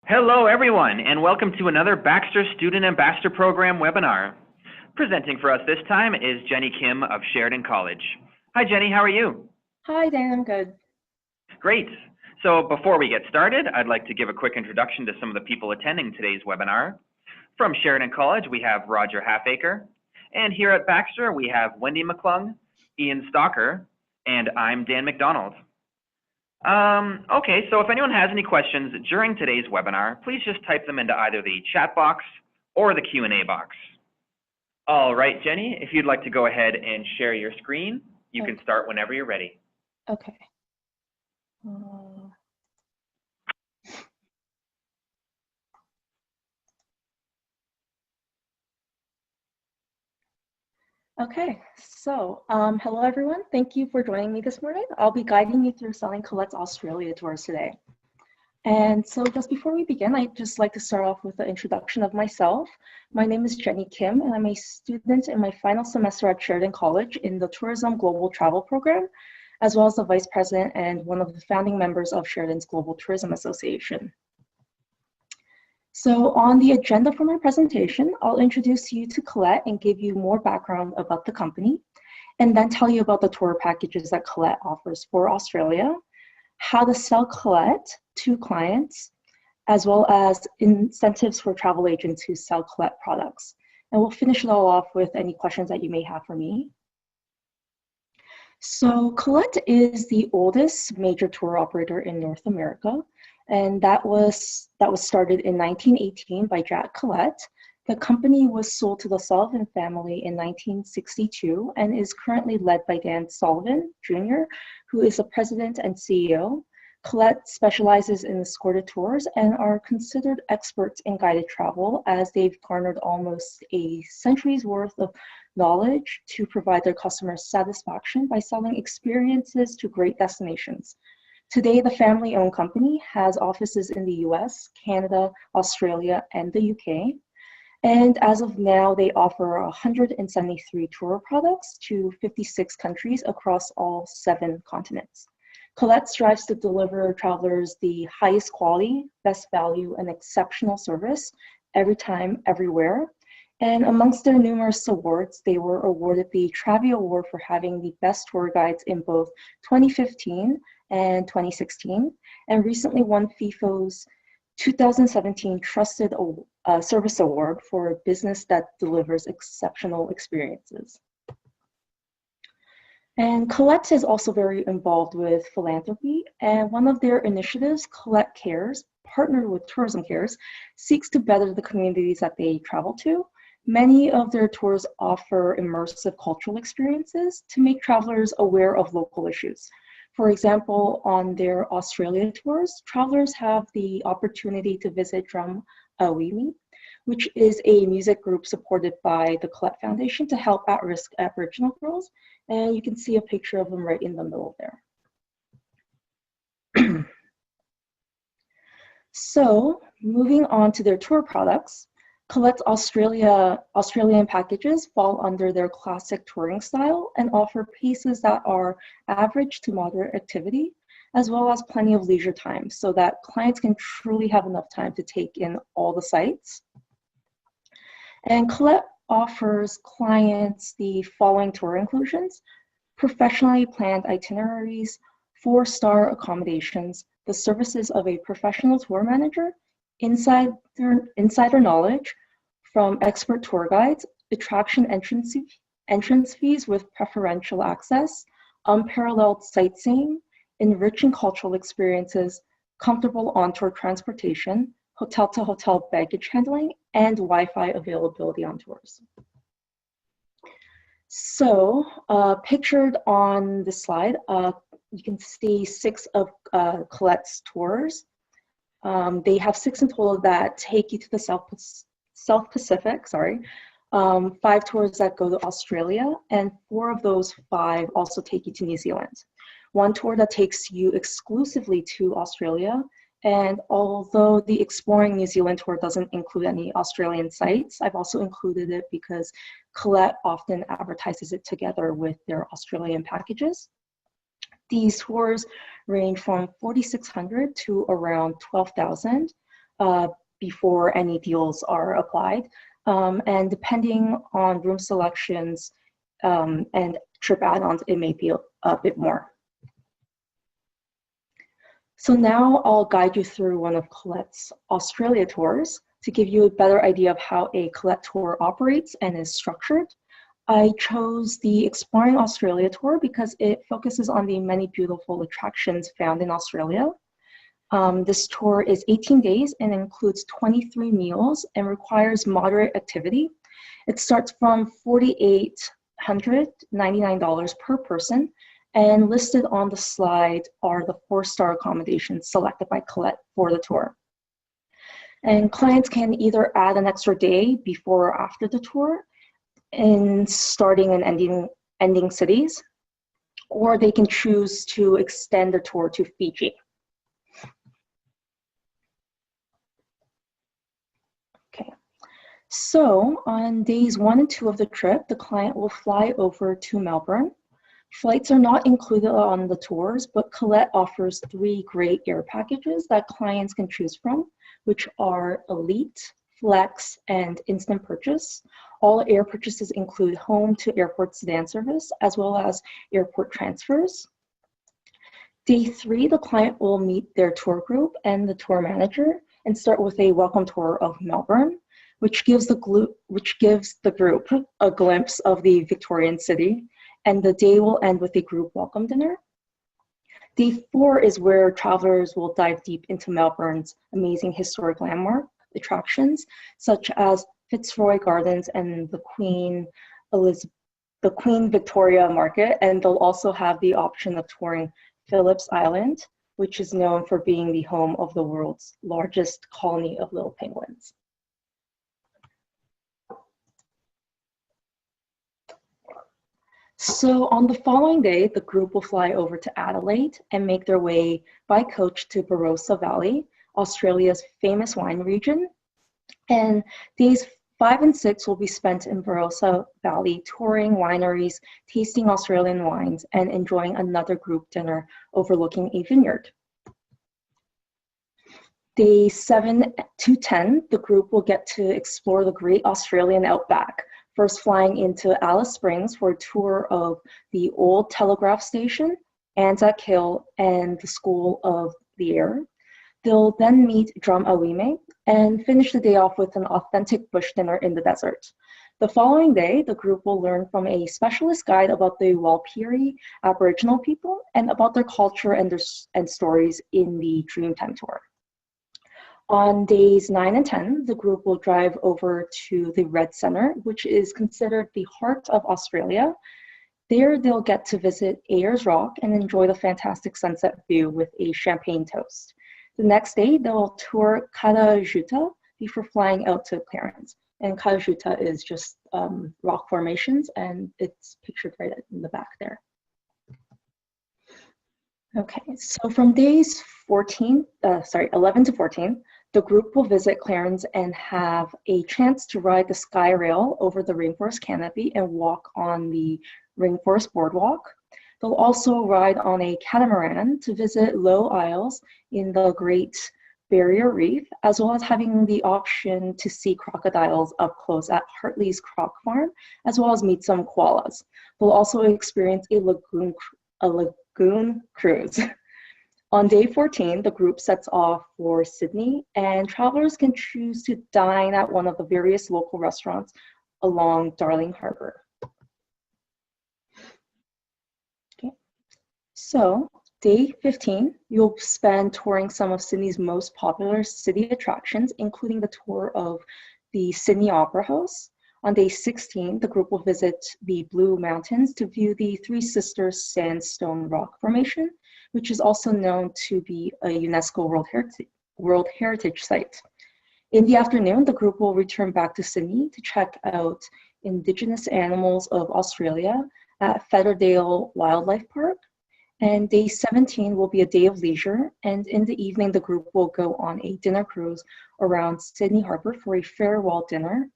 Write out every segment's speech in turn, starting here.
Hello, everyone, and welcome to another Baxter Student Ambassador Program webinar. Presenting for us this time is Jenny Kim of Sheridan College. Hi, Jenny, how are you? Hi, Dan, I'm good. Great. So before we get started, I'd like to give a quick introduction to some of the people attending today's webinar. From Sheridan College, we have Roger Halfacre, and here at Baxter, we have Wendy McClung, Ian Stalker, and I'm Dan McDonald. Okay, so if anyone has any questions during today's webinar, please just type them into either the chat box or the Q&A box. All right, Jenny, if you'd like to go ahead and share your screen, you can start whenever you're ready. Okay. Okay, so hello everyone. Thank you for joining me this morning. I'll be guiding you through selling Collette's Australia tours today. And so just before we begin, I'd just like to start off with the introduction of myself. My name is Jenny Kim, and I'm a student in my final semester at Sheridan College in the Tourism Global Travel Program, as well as the Vice President and one of the founding members of Sheridan's Global Tourism Association. So on the agenda for my presentation, I'll introduce you to Collette and give you more background about the company, and then tell you about the tour packages that Collette offers for Australia, how to sell Collette to clients, as well as incentives for travel agents who sell Collette products. And we'll finish it all off with any questions that you may have for me. So Collette is the oldest major tour operator in North America, and that was started in 1918 by Jack Collette. The company was sold to the Sullivan family in 1962 and is currently led by Dan Sullivan Jr., who is the president and CEO. Collette specializes in escorted tours and are considered experts in guided travel, as they've garnered almost a century's worth of knowledge to provide their customers satisfaction by selling experiences to great destinations. Today, the family-owned company has offices in the US, Canada, Australia, and the UK. And as of now, they offer 173 tour products to 56 countries across all 7 continents. Collette strives to deliver travelers the highest quality, best value, and exceptional service every time, everywhere. And amongst their numerous awards, they were awarded the Travi Award for having the best tour guides in both 2015 and 2016, and recently won FIFO's 2017 Trusted Service Award for a business that delivers exceptional experiences. And Collette is also very involved with philanthropy, and one of their initiatives, Collette Cares, partnered with Tourism Cares, seeks to better the communities that they travel to. Many of their tours offer immersive cultural experiences to make travelers aware of local issues. For example, on their Australia tours, travelers have the opportunity to visit Drum Awimi, which is a music group supported by the Collette Foundation to help at-risk Aboriginal girls. And you can see a picture of them right in the middle there. So moving on to their tour products, Collette's Australian packages fall under their classic touring style and offer paces that are average to moderate activity, as well as plenty of leisure time so that clients can truly have enough time to take in all the sights. And Collette offers clients the following tour inclusions: professionally planned itineraries, 4-star accommodations, the services of a professional tour manager, insider knowledge from expert tour guides, attraction entrance fees with preferential access, unparalleled sightseeing, enriching cultural experiences, comfortable on-tour transportation, hotel-to-hotel baggage handling, and Wi-Fi availability on tours. So pictured on this slide, you can see 6 of Collette's tours. They have 6 in total that take you to the South Pacific, 5 tours that go to Australia, and 4 of those 5 also take you to New Zealand. 1 tour that takes you exclusively to Australia, and although the Exploring New Zealand tour doesn't include any Australian sites, I've also included it because Collette often advertises it together with their Australian packages. These tours range from $4,600 to around $12,000. before any deals are applied. And depending on room selections and trip add-ons, it may be a bit more. So now I'll guide you through one of Collette's Australia tours to give you a better idea of how a Collette tour operates and is structured. I chose the Exploring Australia tour because it focuses on the many beautiful attractions found in Australia. This tour is 18 days and includes 23 meals and requires moderate activity. It starts from $4,899 per person, and listed on the slide are the 4-star accommodations selected by Collette for the tour. And clients can either add an extra day before or after the tour in starting and ending cities, or they can choose to extend the tour to Fiji. Okay, so on days 1 and 2 of the trip, the client will fly over to Melbourne. Flights are not included on the tours, but Collette offers 3 great air packages that clients can choose from, which are Elite, Flex, and Instant Purchase. All air purchases include home to airport sedan service, as well as airport transfers. Day 3, the client will meet their tour group and the tour manager and start with a welcome tour of Melbourne, which gives the group a glimpse of the Victorian city, and the day will end with a group welcome dinner. Day 4 is where travelers will dive deep into Melbourne's amazing historic landmark attractions, such as Fitzroy Gardens and the Queen Victoria Market, and they'll also have the option of touring Phillips Island, which is known for being the home of the world's largest colony of little penguins. So on the following day, the group will fly over to Adelaide and make their way by coach to Barossa Valley, Australia's famous wine region. And days 5 and 6 will be spent in Barossa Valley touring wineries, tasting Australian wines, and enjoying another group dinner overlooking a vineyard. Days 7 to 10, the group will get to explore the great Australian Outback, first flying into Alice Springs for a tour of the old telegraph station, Anzac Hill, and the School of the Air. They'll then meet Drum Awime and finish the day off with an authentic bush dinner in the desert. The following day, the group will learn from a specialist guide about the Walpiri Aboriginal people and about their culture and stories in the Dreamtime tour. On days 9 and 10, the group will drive over to the Red Centre, which is considered the heart of Australia. There, they'll get to visit Ayers Rock and enjoy the fantastic sunset view with a champagne toast. The next day, they'll tour Karajuta before flying out to Clarence. And Karajuta is just rock formations, and it's pictured right in the back there. Okay, so from days 11 to 14, the group will visit Clarence and have a chance to ride the Sky Rail over the rainforest canopy and walk on the rainforest boardwalk. They'll also ride on a catamaran to visit Low Isles in the Great Barrier Reef, as well as having the option to see crocodiles up close at Hartley's Croc Farm, as well as meet some koalas. They'll also experience a lagoon cruise. On day 14, the group sets off for Sydney, and travelers can choose to dine at one of the various local restaurants along Darling Harbour. Okay. So, day 15, you'll spend touring some of Sydney's most popular city attractions, including the tour of the Sydney Opera House. On day 16, the group will visit the Blue Mountains to view the Three Sisters Sandstone Rock Formation, which is also known to be a UNESCO World Heritage Site. In the afternoon, the group will return back to Sydney to check out Indigenous animals of Australia at Featherdale Wildlife Park. And day 17 will be a day of leisure, and in the evening, the group will go on a dinner cruise around Sydney Harbour for a farewell dinner.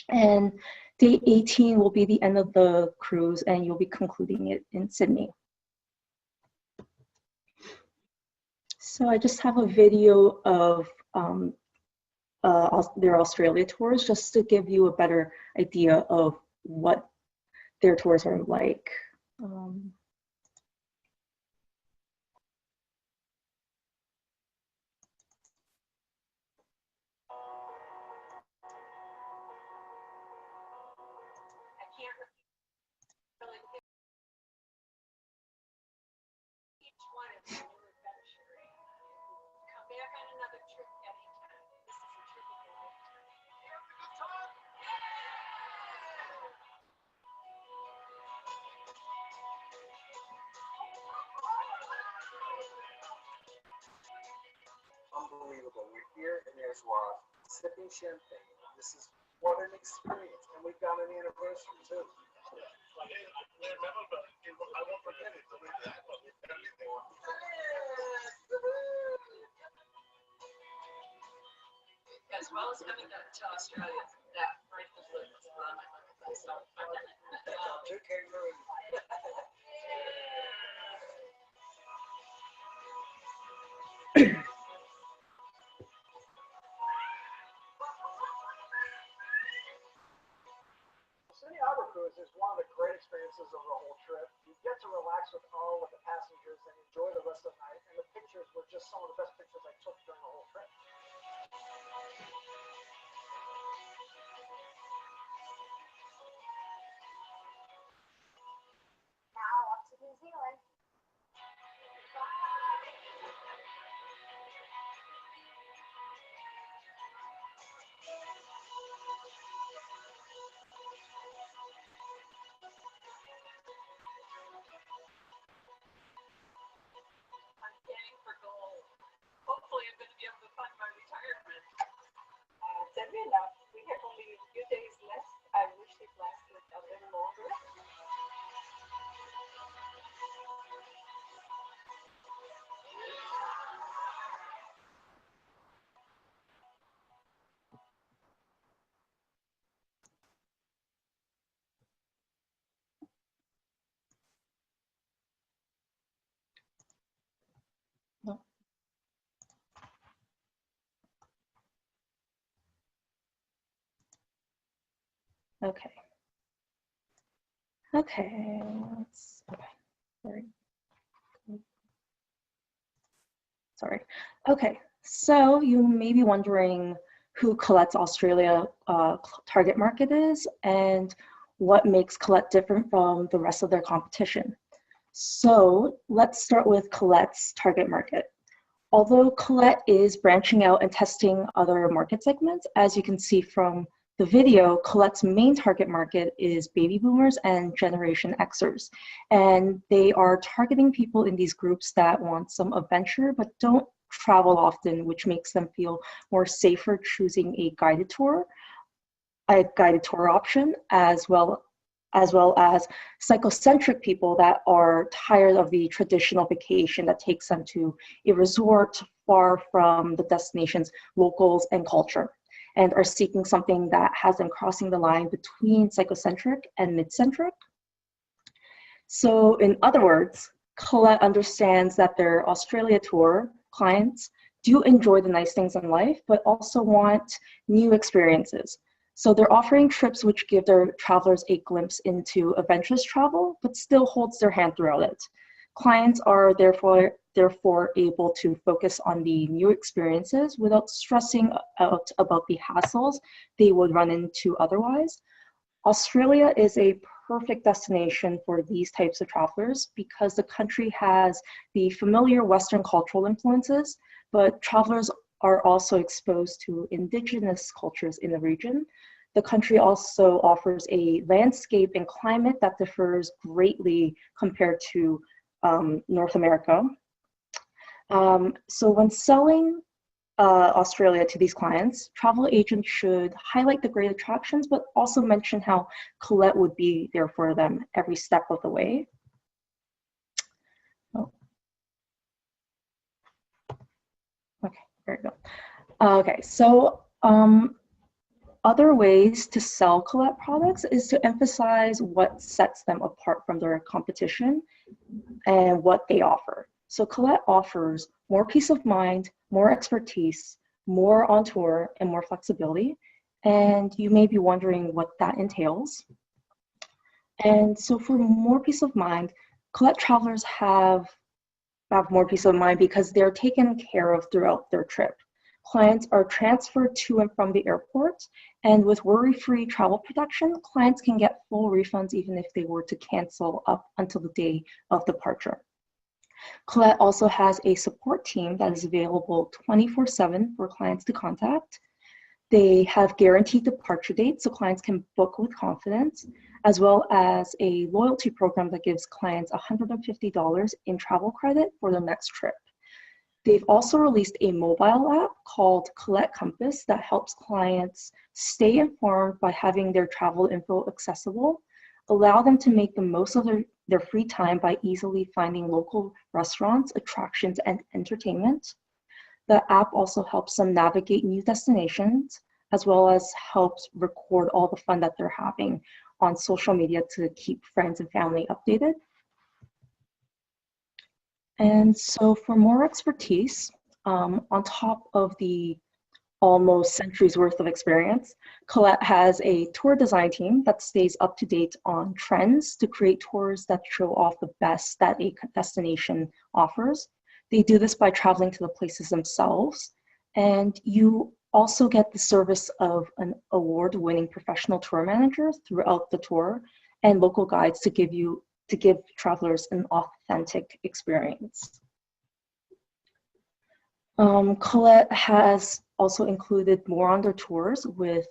And day 18 will be the end of the cruise, and you'll be concluding it in Sydney. So I just have a video of their Australia tours, just to give you a better idea of what their tours are like. Unbelievable. We're here in Iswa sipping champagne. This is what an experience. And we've got an anniversary too. As well as coming to Australia, that right the blue is on my list. So Two kangaroos. City Harbor Cruise is one of the great experiences of the whole trip. You get to relax with all of the passengers and enjoy the rest of the night. And the pictures were just some of the best pictures I took during the whole trip. Now off to New Zealand. I'm planning for gold. Hopefully, I'm going to be able to fund my retirement. Sadly enough, we have only a few days left. I wish it lasted a little longer. Okay. Okay, sorry. Okay, so you may be wondering who Collette's Australia target market is and what makes Collette different from the rest of their competition. So let's start with Collette's target market. Although Collette is branching out and testing other market segments, as you can see from the video, Collette's main target market is baby boomers and Generation Xers. And they are targeting people in these groups that want some adventure but don't travel often, which makes them feel more safer choosing a guided tour option, as well as psychocentric people that are tired of the traditional vacation that takes them to a resort far from the destination's locals and culture, and are seeking something that has them crossing the line between psychocentric and mid-centric. So in other words, Collette understands that their Australia tour clients do enjoy the nice things in life, but also want new experiences. So they're offering trips which give their travelers a glimpse into adventurous travel, but still holds their hand throughout it. Clients are therefore able to focus on the new experiences without stressing out about the hassles they would run into otherwise. Australia is a perfect destination for these types of travelers because the country has the familiar Western cultural influences, but travelers are also exposed to indigenous cultures in the region. The country also offers a landscape and climate that differs greatly compared to North America. So when selling Australia to these clients, travel agents should highlight the great attractions, but also mention how Collette would be there for them every step of the way. Oh. Okay, there we go. Okay, so other ways to sell Collette products is to emphasize what sets them apart from their competition and what they offer. So Collette offers more peace of mind, more expertise, more on tour, and more flexibility. And you may be wondering what that entails. And so for more peace of mind, Collette travelers have more peace of mind because they're taken care of throughout their trip. Clients are transferred to and from the airport, and with worry-free travel protection, clients can get full refunds even if they were to cancel up until the day of departure. Collette also has a support team that is available 24/7 for clients to contact. They have guaranteed departure dates so clients can book with confidence, as well as a loyalty program that gives clients $150 in travel credit for their next trip. They've also released a mobile app called Collette Compass that helps clients stay informed by having their travel info accessible, allow them to make the most of their free time by easily finding local restaurants, attractions, and entertainment. The app also helps them navigate new destinations, as well as helps record all the fun that they're having on social media to keep friends and family updated. And so for more expertise, on top of the almost centuries worth of experience, Collette has a tour design team that stays up to date on trends to create tours that show off the best that a destination offers. They do this by traveling to the places themselves, and you also get the service of an award-winning professional tour manager throughout the tour and local guides to give travelers an authentic experience. Collette has also included more on their tours with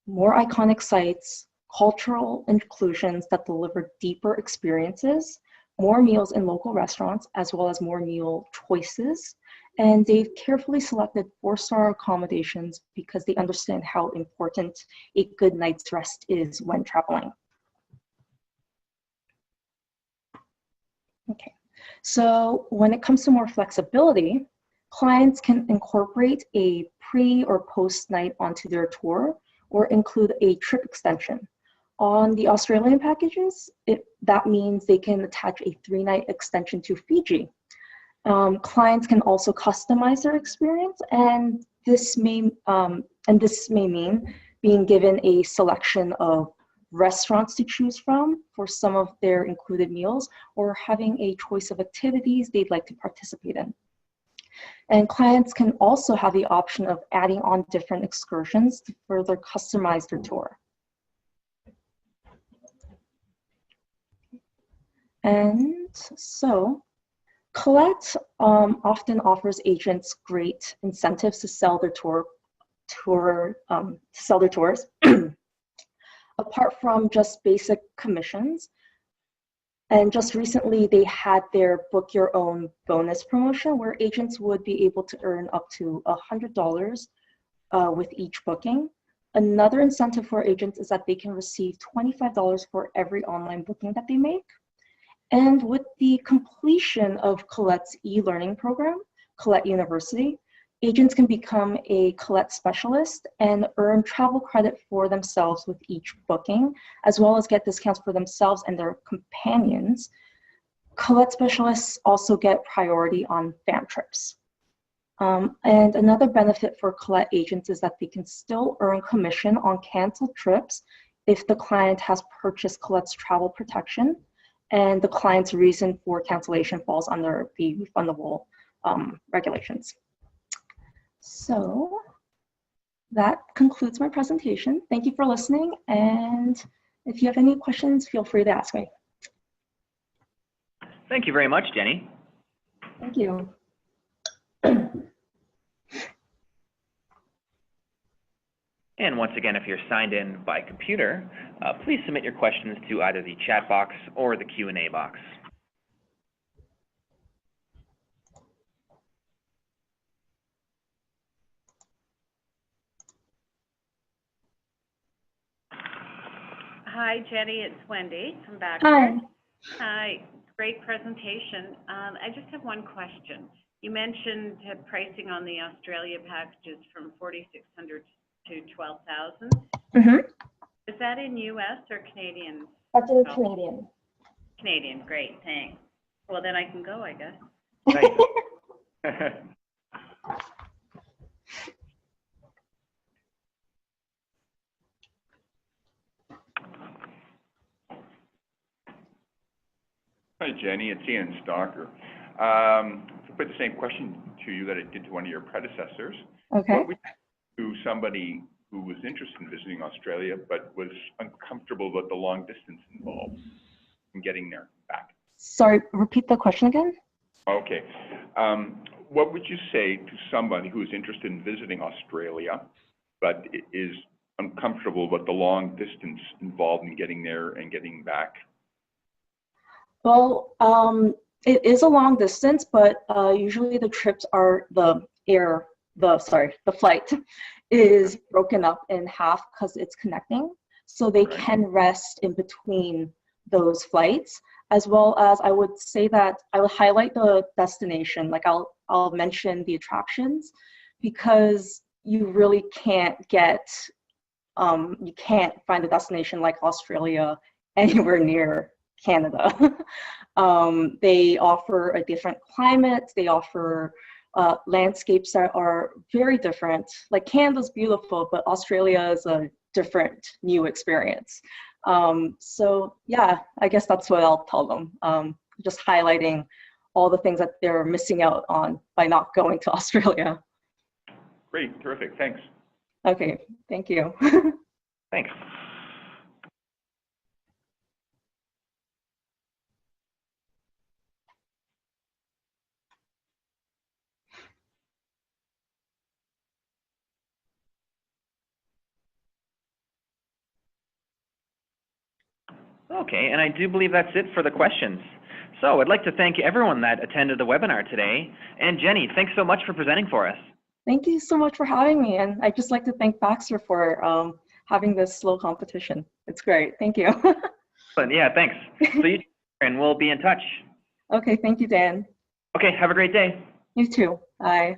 more iconic sites, cultural inclusions that deliver deeper experiences, more meals in local restaurants, as well as more meal choices. And they've carefully selected 4-star accommodations because they understand how important a good night's rest is when traveling. Okay, so when it comes to more flexibility, clients can incorporate a pre or post night onto their tour or include a trip extension. On the Australian packages, that means they can attach a 3-night extension to Fiji. Clients can also customize their experience, and this may mean being given a selection of restaurants to choose from for some of their included meals, or having a choice of activities they'd like to participate in. And clients can also have the option of adding on different excursions to further customize their tour. And so, Collette often offers agents great incentives to sell their tours. Apart from just basic commissions. And just recently, they had their Book Your Own bonus promotion where agents would be able to earn up to $100 with each booking. Another incentive for agents is that they can receive $25 for every online booking that they make. And with the completion of Collette's e-learning program, Collette University, agents can become a Collette specialist and earn travel credit for themselves with each booking, as well as get discounts for themselves and their companions. Collette specialists also get priority on fam trips. And another benefit for Collette agents is that they can still earn commission on canceled trips if the client has purchased Collette's travel protection and the client's reason for cancellation falls under the refundable regulations. So that concludes my presentation. Thank you for listening. And if you have any questions, feel free to ask me. Thank you very much, Jenny. Thank you. And once again, if you're signed in by computer, please submit your questions to either the chat box or the Q&A box. Hi, Jenny, it's Wendy from Baxter. Hi. Hi, great presentation. I just have one question. You mentioned pricing on the Australia packages from $4,600 to $12,000. Mm-hmm. Is that in US or Canadian? That's in Canadian. Canadian, great, thanks. Well, then I can go, I guess. Nice. Hi, Jenny. It's Ian Stalker. To put the same question to you that I did to one of your predecessors. Okay. What would you do to somebody who was interested in visiting Australia but was uncomfortable with the long distance involved in getting there back? Sorry, repeat the question again? Okay. What would you say to somebody who is interested in visiting Australia but is uncomfortable with the long distance involved in getting there and getting back? Well, it is a long distance, but usually the trips are the flight is broken up in half because it's connecting. So they can rest in between those flights, as well as I would say that I would highlight the destination. Like I'll mention the attractions, because you really can't you can't find a destination like Australia anywhere near Canada. They offer a different climate. They offer landscapes that are very different. Like Canada's beautiful, but Australia is a different new experience. So yeah, I guess that's what I'll tell them. Just highlighting all the things that they're missing out on by not going to Australia. Great, terrific, thanks. Okay, thank you. Thanks. Okay, and I do believe that's it for the questions. So I'd like to thank everyone that attended the webinar today. And Jenny, thanks so much for presenting for us. Thank you so much for having me. And I'd just like to thank Baxter for having this slow competition. It's great. Thank you. But yeah, thanks. So you, and we'll be in touch. Okay, thank you, Dan. Okay, have a great day. You too. Bye.